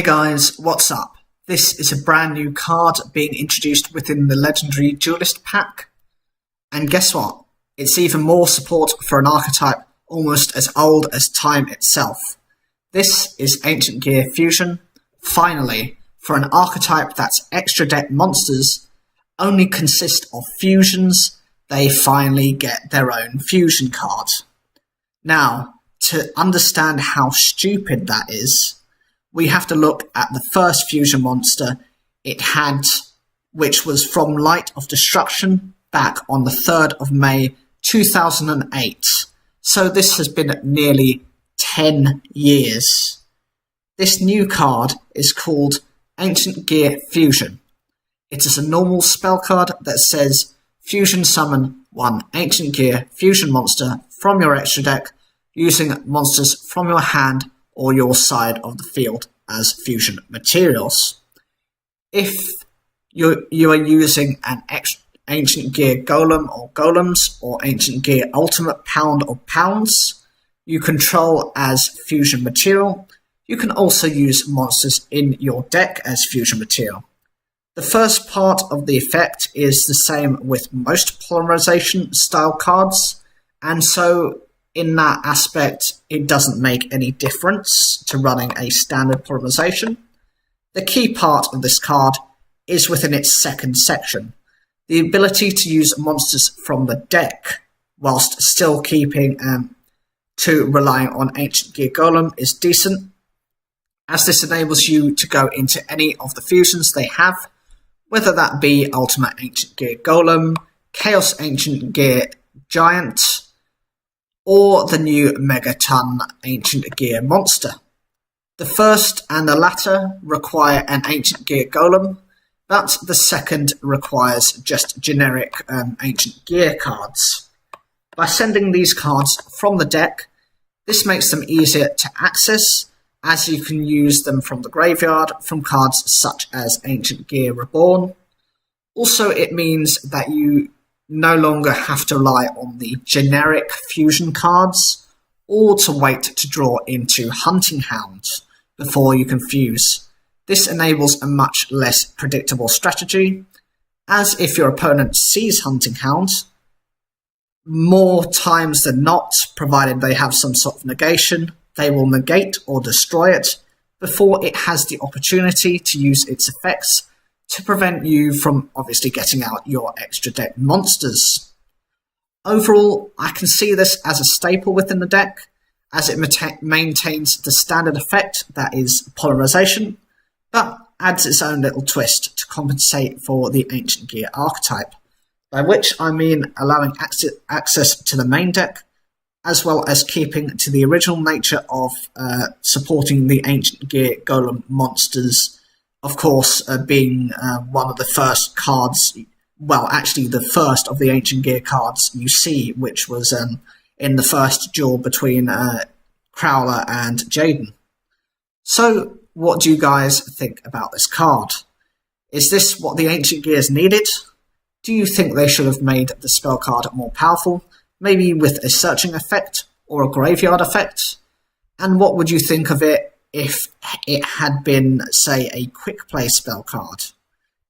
guys, what's up? This is a brand new card being introduced within the Legendary Duelist pack. And guess what? It's even more support for an archetype almost as old as time itself. This is Ancient Gear Fusion. Finally, for an archetype that's extra deck monsters only consist of fusions, they finally get their own fusion card. Now, to understand how stupid that is, we have to look at the first fusion monster it had, which was from Light of Destruction back on the 3rd of May 2008. So this has been nearly 10 years. This new card is called Ancient Gear Fusion. It is a normal spell card that says fusion summon one Ancient Gear Fusion monster from your extra deck using monsters from your hand or your side of the field as fusion materials. If you are using an Ancient Gear Golem or Golems or Ancient Gear Ultimate Pound or Pounds you control as fusion material, you can also use monsters in your deck as fusion material. The first part of the effect is the same with most polarization style cards, and so in that aspect, it doesn't make any difference to running a standard polarization. The key part of this card is within its second section. The ability to use monsters from the deck whilst still keeping to relying on Ancient Gear Golem is decent, as this enables you to go into any of the fusions they have, whether that be Ultimate Ancient Gear Golem, Chaos Ancient Gear Giant, or the new Megaton Ancient Gear monster. The first and the latter require an Ancient Gear Golem, but the second requires just generic Ancient Gear cards. By sending these cards from the deck, this makes them easier to access, as you can use them from the graveyard from cards such as Ancient Gear Reborn. Also, it means that you no longer have to rely on the generic fusion cards or to wait to draw into Hunting Hounds before you can fuse. This enables a much less predictable strategy, as if your opponent sees Hunting Hounds, more times than not, provided they have some sort of negation, they will negate or destroy it before it has the opportunity to use its effects to prevent you from obviously getting out your extra deck monsters. Overall, I can see this as a staple within the deck, as it maintains the standard effect that is polarization, but adds its own little twist to compensate for the Ancient Gear archetype, by which I mean allowing access to the main deck, as well as keeping to the original nature of supporting the Ancient Gear Golem monsters. Of course, being one of the first cards, well, actually the first of the Ancient Gear cards you see, which was in the first duel between Crowler and Jaden. So, what do you guys think about this card? Is this what the Ancient Gears needed? Do you think they should have made the spell card more powerful, maybe with a searching effect or a graveyard effect? And what would you think of it if it had been, say, a quick play spell card?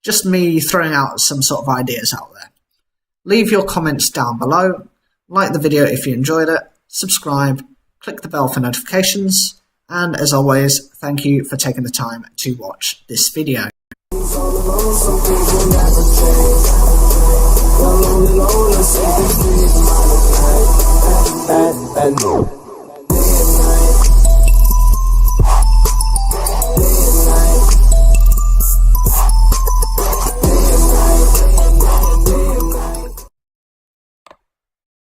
Just me throwing out some sort of ideas out there. Leave your comments down below, like the video if you enjoyed it, subscribe, click the bell for notifications, and as always, thank you for taking the time to watch this video.